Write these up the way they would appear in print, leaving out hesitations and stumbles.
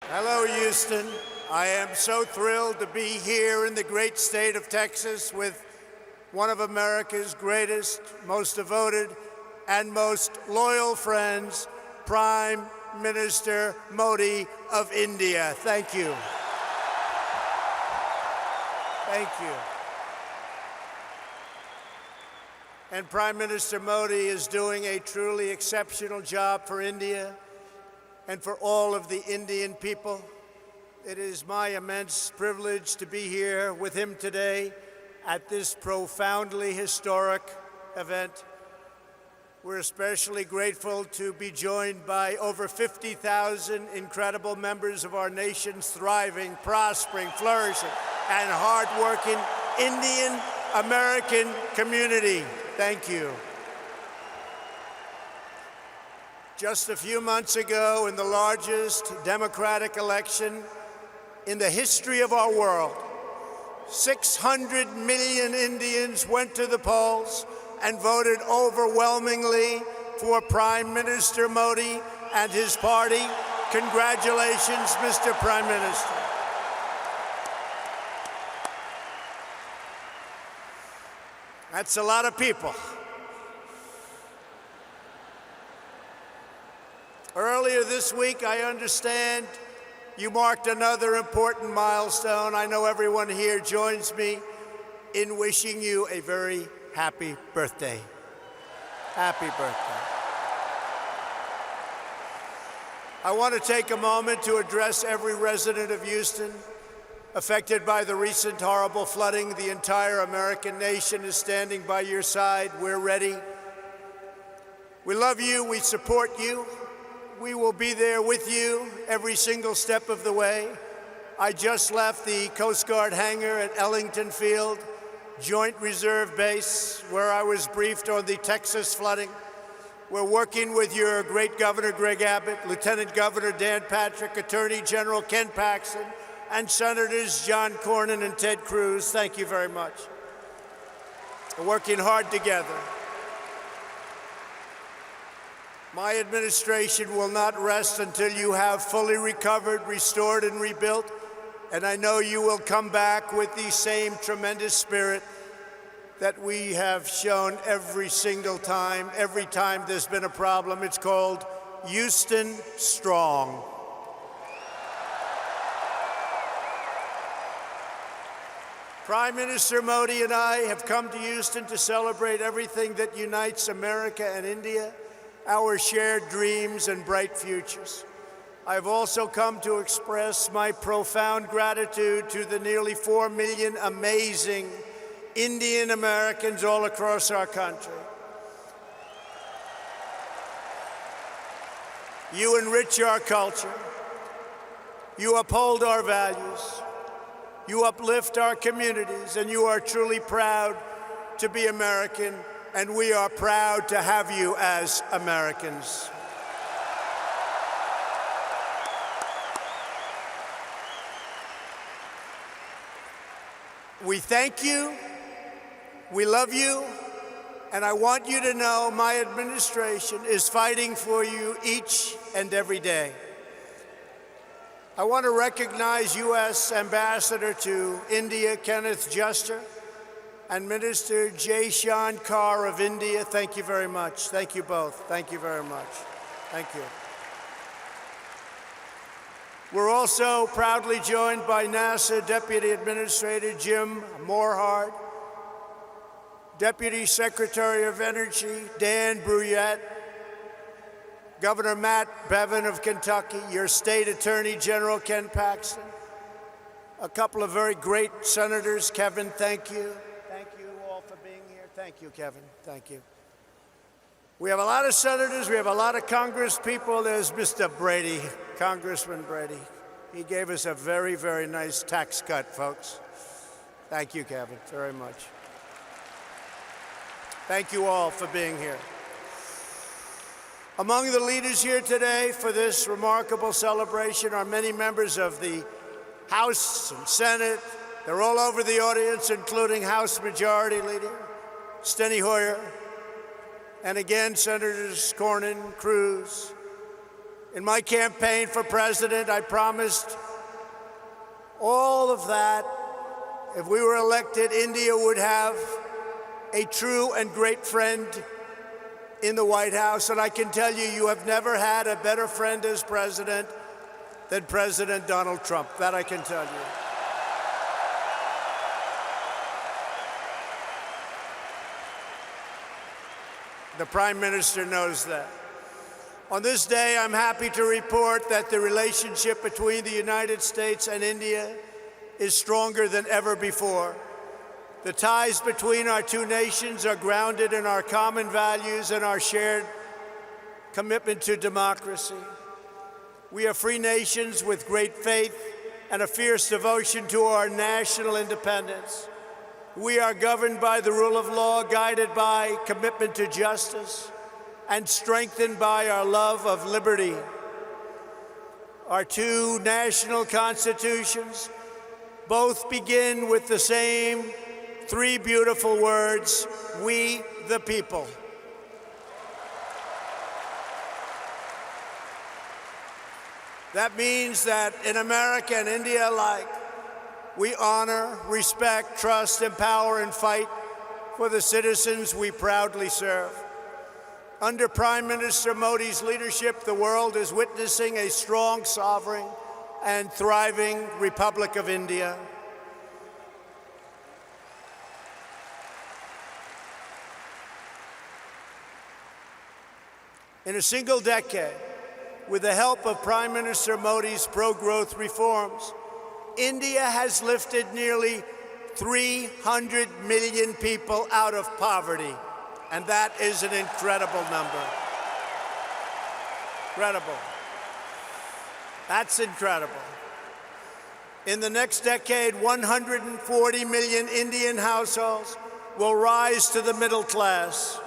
Hello, Houston. I am so thrilled to be here in the great state of Texas with one of America's greatest, most devoted, and most loyal friends, Prime Minister Modi of India. Thank you. Thank you. And Prime Minister Modi is doing a truly exceptional job for India and for all of the Indian people. It is my immense privilege to be here with him today at this profoundly historic event. We're especially grateful to be joined by over 50,000 incredible members of our nation's thriving, prospering, flourishing, and hardworking Indian American community. Thank you. Just a few months ago, in the largest democratic election in the history of our world, 600 million Indians went to the polls and voted overwhelmingly for Prime Minister Modi and his party. Congratulations, Mr. Prime Minister. That's a lot of people. Earlier this week, I understand you marked another important milestone. I know everyone here joins me in wishing you a very happy birthday. Happy birthday. I want to take a moment to address every resident of Houston affected by the recent horrible flooding. The entire American nation is standing by your side. We're ready. We love you. We support you. We will be there with you every single step of the way. I just left the Coast Guard hangar at Ellington Field, Joint Reserve Base, where I was briefed on the Texas flooding. We're working with your great Governor Greg Abbott, Lieutenant Governor Dan Patrick, Attorney General Ken Paxton, and Senators John Cornyn and Ted Cruz. Thank you very much. We're working hard together. My administration will not rest until you have fully recovered, restored, and rebuilt. And I know you will come back with the same tremendous spirit that we have shown every single time. Every time there's been a problem, it's called Houston Strong. Prime Minister Modi and I have come to Houston to celebrate everything that unites America and India, our shared dreams and bright futures. I've also come to express my profound gratitude to the nearly 4 million amazing Indian Americans all across our country. You enrich our culture. You uphold our values. You uplift our communities, and you are truly proud to be American, and we are proud to have you as Americans. We thank you, we love you, and I want you to know my administration is fighting for you each and every day. I want to recognize U.S. Ambassador to India, Kenneth Juster, and Minister Jaishankar Carr of India. Thank you very much. Thank you both. Thank you very much. Thank you. We're also proudly joined by NASA Deputy Administrator Jim Morehart, Deputy Secretary of Energy Dan Brouillette, Governor Matt Bevin of Kentucky, your State Attorney General Ken Paxton, a couple of very great senators. Kevin, thank you. Thank you all for being here. Thank you, Kevin. Thank you. We have a lot of senators. We have a lot of Congress people. There's Mr. Brady, Congressman Brady. He gave us a very, very nice tax cut, folks. Thank you, Kevin, very much. Thank you all for being here. Among the leaders here today for this remarkable celebration are many members of the House and Senate. They're all over the audience, including House Majority Leader Steny Hoyer, and again, Senators Cornyn, Cruz, In my campaign for president, I promised all of that. If we were elected, India would have a true and great friend in the White House. And I can tell you, you have never had a better friend as president than President Donald Trump. That I can tell you. The Prime Minister knows that. On this day, I'm happy to report that the relationship between the United States and India is stronger than ever before. The ties between our two nations are grounded in our common values and our shared commitment to democracy. We are free nations with great faith and a fierce devotion to our national independence. We are governed by the rule of law, guided by commitment to justice, and strengthened by our love of liberty. Our two national constitutions both begin with the same three beautiful words: we the people. That means that in America and India alike, we honor, respect, trust, empower, and fight for the citizens we proudly serve. Under Prime Minister Modi's leadership, the world is witnessing a strong, sovereign, and thriving Republic of India. In a single decade, with the help of Prime Minister Modi's pro-growth reforms, India has lifted nearly 300 million people out of poverty, and that is an incredible number. Incredible. That's incredible. In the next decade, 140 million Indian households will rise to the middle class.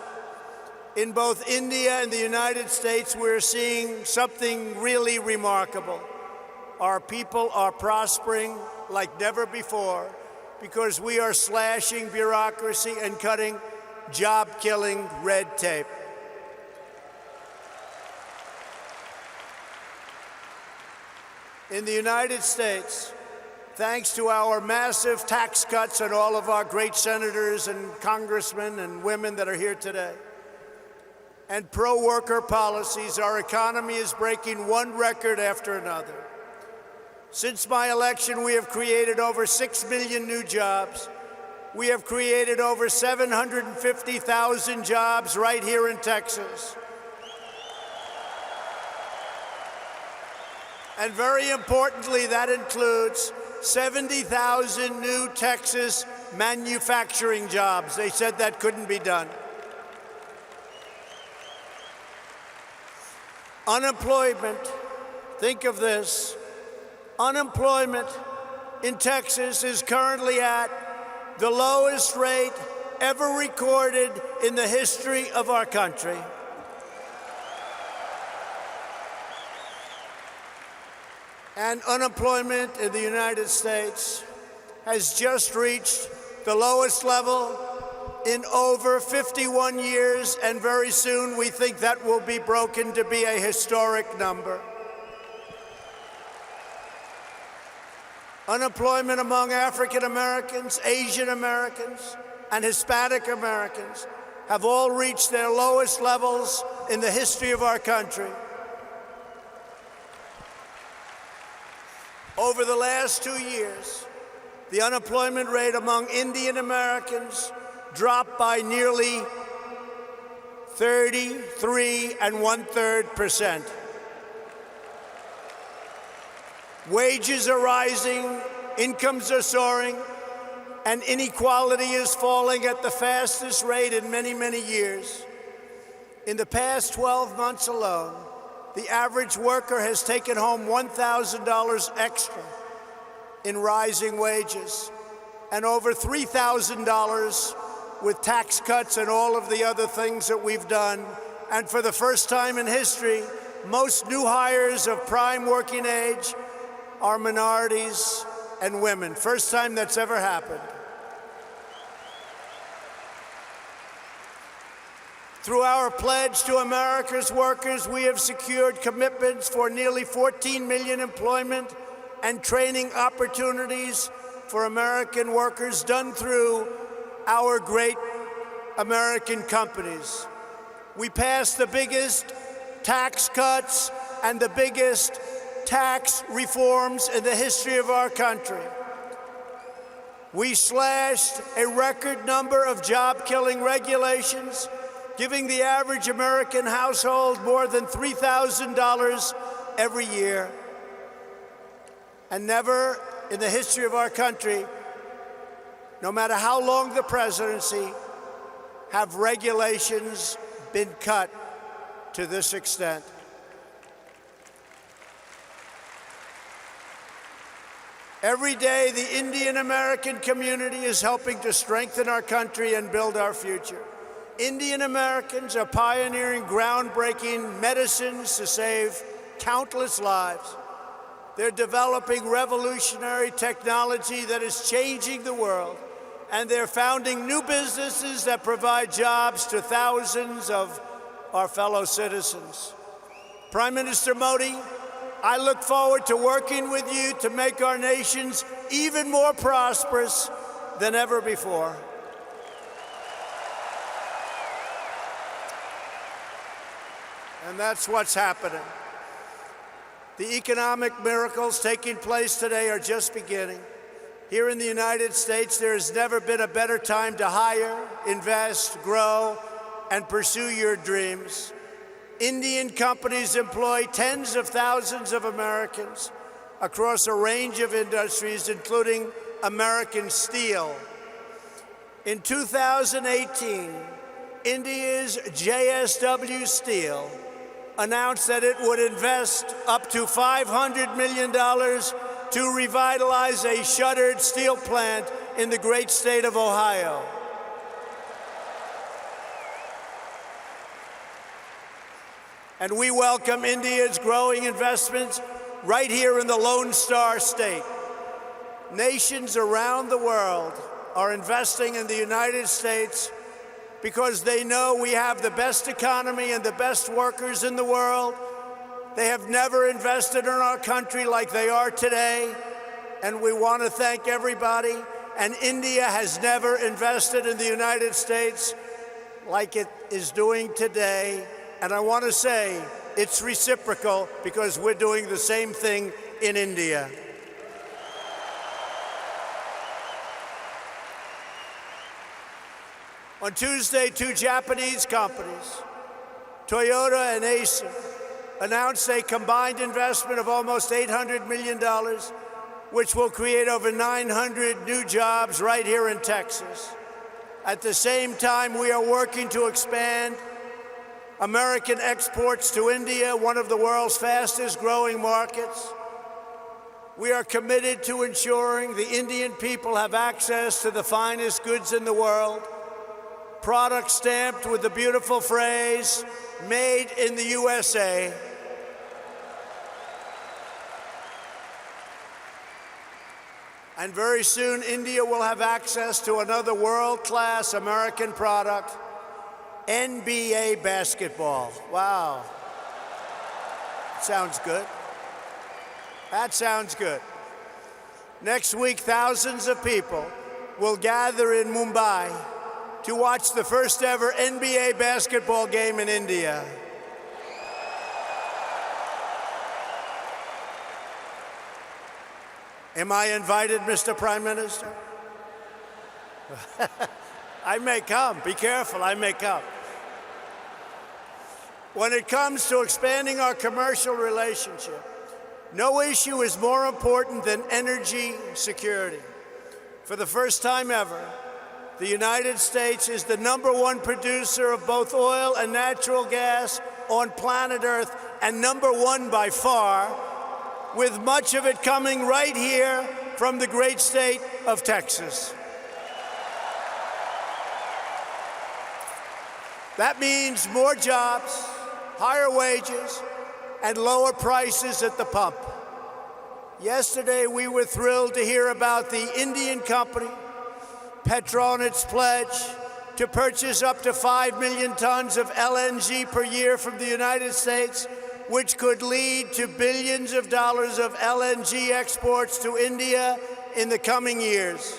In both India and the United States, we're seeing something really remarkable. Our people are prospering like never before because we are slashing bureaucracy and cutting job-killing red tape. In the United States, thanks to our massive tax cuts and all of our great senators and congressmen and women that are here today, and pro-worker policies, our economy is breaking one record after another. Since my election, we have created over 6 million new jobs. We have created over 750,000 jobs right here in Texas. And very importantly, that includes 70,000 new Texas manufacturing jobs. They said that couldn't be done. Unemployment, think of this, unemployment in Texas is currently at the lowest rate ever recorded in the history of our country. And unemployment in the United States has just reached the lowest level in over 51 years, and very soon we think that will be broken to be a historic number. Unemployment among African Americans, Asian Americans, and Hispanic Americans have all reached their lowest levels in the history of our country. Over the last 2 years, the unemployment rate among Indian Americans dropped by nearly 33 1/3%. Wages are rising, incomes are soaring, and inequality is falling at the fastest rate in many, many years. In the past 12 months alone, the average worker has taken home $1,000 extra in rising wages, and over $3,000 with tax cuts and all of the other things that we've done. And for the first time in history, most new hires of prime working age are minorities and women. First time that's ever happened. Through our pledge to America's workers, we have secured commitments for nearly 14 million employment and training opportunities for American workers done through our great American companies. We passed the biggest tax cuts and the biggest tax reforms in the history of our country. We slashed a record number of job-killing regulations, giving the average American household more than $3,000 every year. And never in the history of our country, no matter how long the presidency, have regulations been cut to this extent. Every day, the Indian American community is helping to strengthen our country and build our future. Indian Americans are pioneering groundbreaking medicines to save countless lives. They're developing revolutionary technology that is changing the world, and they're founding new businesses that provide jobs to thousands of our fellow citizens. Prime Minister Modi, I look forward to working with you to make our nations even more prosperous than ever before. And that's what's happening. The economic miracles taking place today are just beginning. Here in the United States, there has never been a better time to hire, invest, grow, and pursue your dreams. Indian companies employ tens of thousands of Americans across a range of industries, including American steel. In 2018, India's JSW Steel announced that it would invest up to $500 million to revitalize a shuttered steel plant in the great state of Ohio. And we welcome India's growing investments right here in the Lone Star State. Nations around the world are investing in the United States because they know we have the best economy and the best workers in the world. They have never invested in our country like they are today, and we want to thank everybody. And India has never invested in the United States like it is doing today. And I want to say it's reciprocal because we're doing the same thing in India. On Tuesday, two Japanese companies, Toyota and Acer, announced a combined investment of almost $800 million, which will create over 900 new jobs right here in Texas. At the same time, we are working to expand American exports to India, one of the world's fastest growing markets. We are committed to ensuring the Indian people have access to the finest goods in the world, products stamped with the beautiful phrase, "Made in the USA." And very soon, India will have access to another world-class American product, NBA basketball. Wow. Sounds good. That sounds good. Next week, thousands of people will gather in Mumbai to watch the first ever NBA basketball game in India. Am I invited, Mr. Prime Minister? I may come. Be careful, I may come. When it comes to expanding our commercial relationship, no issue is more important than energy security. For the first time ever, the United States is the #1 producer of both oil and natural gas on planet Earth, and #1 by far, with much of it coming right here from the great state of Texas. That means more jobs, higher wages, and lower prices at the pump. Yesterday, we were thrilled to hear about the Indian company, Petronet's pledge to purchase up to 5 million tons of LNG per year from the United States, which could lead to billions of dollars of LNG exports to India in the coming years.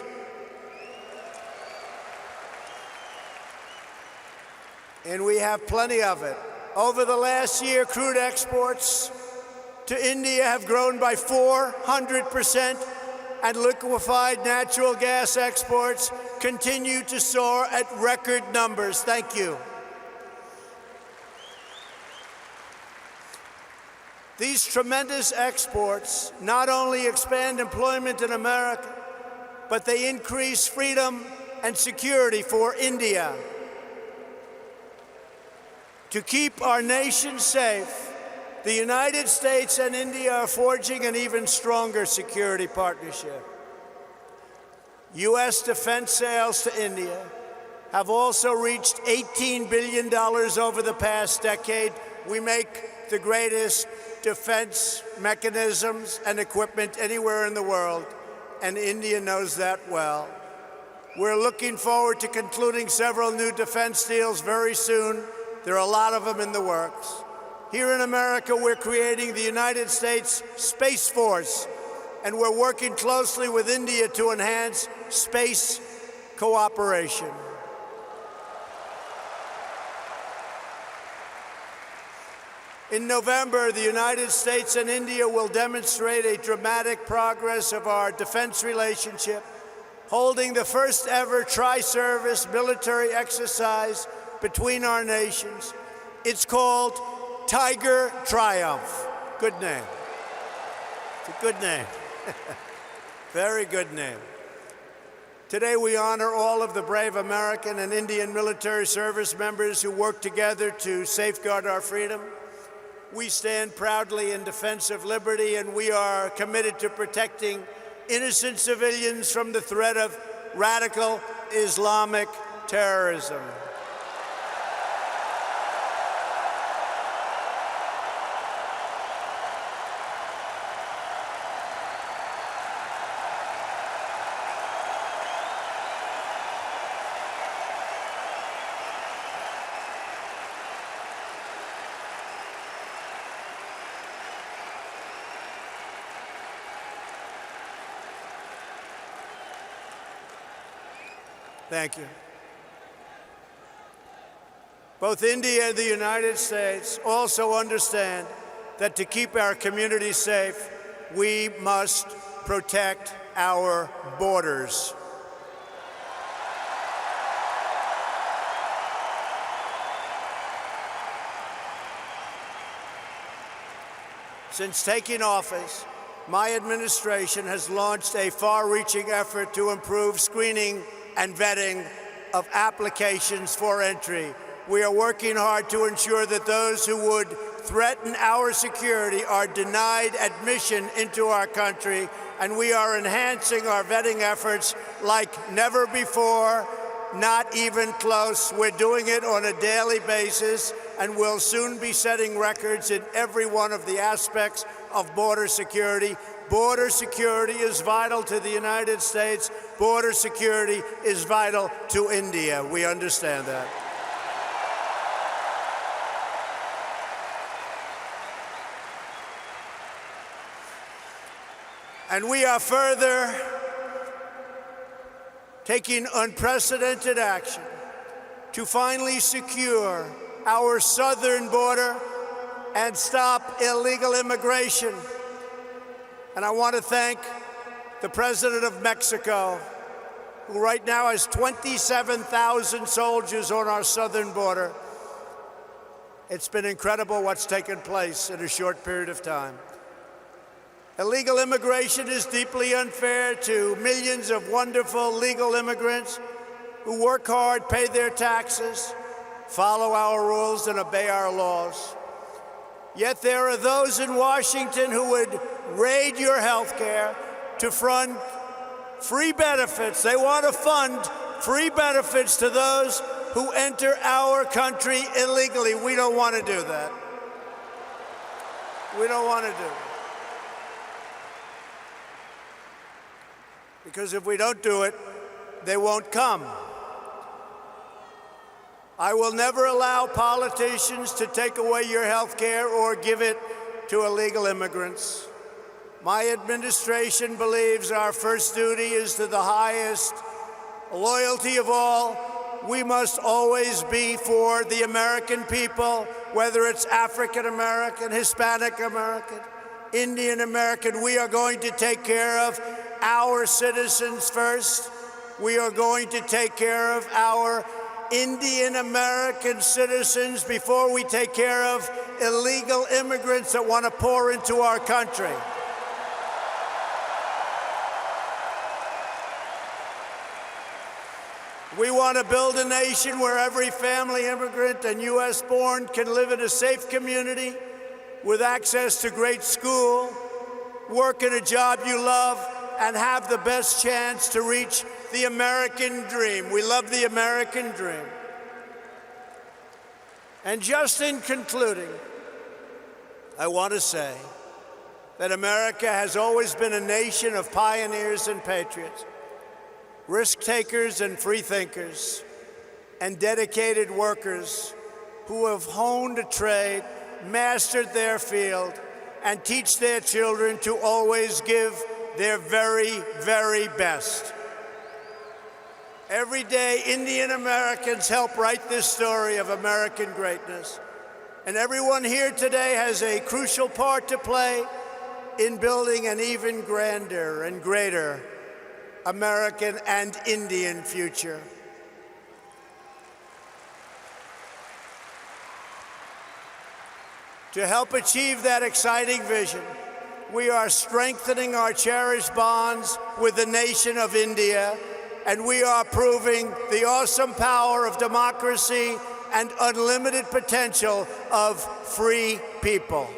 And we have plenty of it. Over the last year, crude exports to India have grown by 400%, and liquefied natural gas exports continue to soar at record numbers. Thank you. These tremendous exports not only expand employment in America, but they increase freedom and security for India. To keep our nation safe, the United States and India are forging an even stronger security partnership. U.S. defense sales to India have also reached $18 billion over the past decade. We make the greatest defense mechanisms and equipment anywhere in the world, and India knows that well. We're looking forward to concluding several new defense deals very soon. There are a lot of them in the works. Here in America, we're creating the United States Space Force, and we're working closely with India to enhance space cooperation. In November, the United States and India will demonstrate a dramatic progress of our defense relationship, holding the first ever tri-service military exercise between our nations. It's called Tiger Triumph. Good name. It's a good name. Very good name. Today we honor all of the brave American and Indian military service members who work together to safeguard our freedom. We stand proudly in defense of liberty, and we are committed to protecting innocent civilians from the threat of radical Islamic terrorism. Thank you. Both India and the United States also understand that to keep our communities safe, we must protect our borders. Since taking office, my administration has launched a far-reaching effort to improve screening and vetting of applications for entry. We are working hard to ensure that those who would threaten our security are denied admission into our country, and we are enhancing our vetting efforts like never before, not even close. We're doing it on a daily basis, and we'll soon be setting records in every one of the aspects of border security. Border security is vital to the United States. Border security is vital to India. We understand that. And we are further taking unprecedented action to finally secure our southern border and stop illegal immigration. And I want to thank the President of Mexico, who right now has 27,000 soldiers on our southern border. It's been incredible what's taken place in a short period of time. Illegal immigration is deeply unfair to millions of wonderful legal immigrants who work hard, pay their taxes, follow our rules, and obey our laws. Yet there are those in Washington who would raid your health care to fund free benefits. They want to fund free benefits to those who enter our country illegally. We don't want to do that. We don't want to do it. Because if we don't do it, they won't come. I will never allow politicians to take away your health care or give it to illegal immigrants. My administration believes our first duty is to the highest loyalty of all. We must always be for the American people, whether it's African American, Hispanic American, Indian American. We are going to take care of our citizens first. We are going to take care of our Indian American citizens before we take care of illegal immigrants that want to pour into our country. We want to build a nation where every family immigrant and U.S. born can live in a safe community with access to great school, work in a job you love, and have the best chance to reach the American dream. We love the American dream. And just in concluding, I want to say that America has always been a nation of pioneers and patriots, risk-takers and free-thinkers, and dedicated workers who have honed a trade, mastered their field, and teach their children to always give their very, very best. Every day, Indian Americans help write this story of American greatness. And everyone here today has a crucial part to play in building an even grander and greater American and Indian future. To help achieve that exciting vision, we are strengthening our cherished bonds with the nation of India, and we are proving the awesome power of democracy and unlimited potential of free people.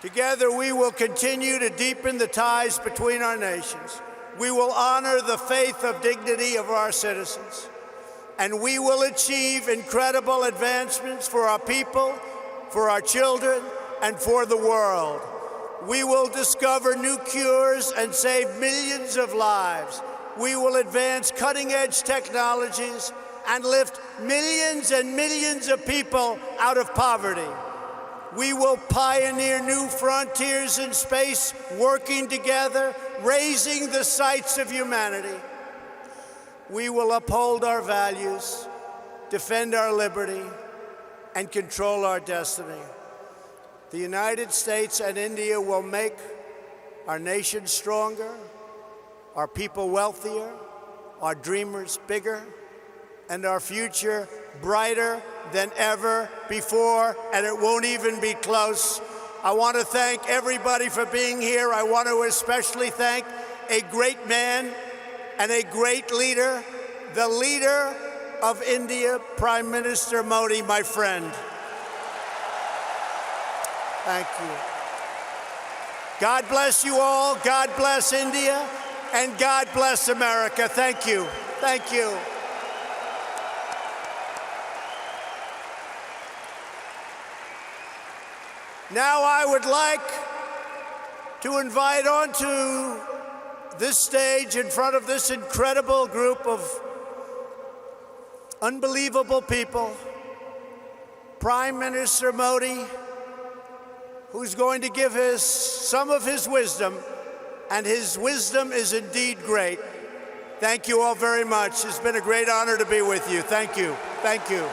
Together, we will continue to deepen the ties between our nations. We will honor the faith of dignity of our citizens, and we will achieve incredible advancements for our people, for our children, and for the world. We will discover new cures and save millions of lives. We will advance cutting-edge technologies and lift millions and millions of people out of poverty. We will pioneer new frontiers in space, working together, raising the sights of humanity. We will uphold our values, defend our liberty, and control our destiny. The United States and India will make our nation stronger, our people wealthier, our dreamers bigger, and our future brighter than ever before, and it won't even be close. I want to thank everybody for being here. I want to especially thank a great man and a great leader, the leader of India, Prime Minister Modi, my friend. Thank you. God bless you all. God bless India. And God bless America. Thank you. Thank you. Now I would like to invite onto this stage in front of this incredible group of unbelievable people, Prime Minister Modi, who's going to give some of his wisdom, and his wisdom is indeed great. Thank you all very much. It's been a great honor to be with you. Thank you. Thank you.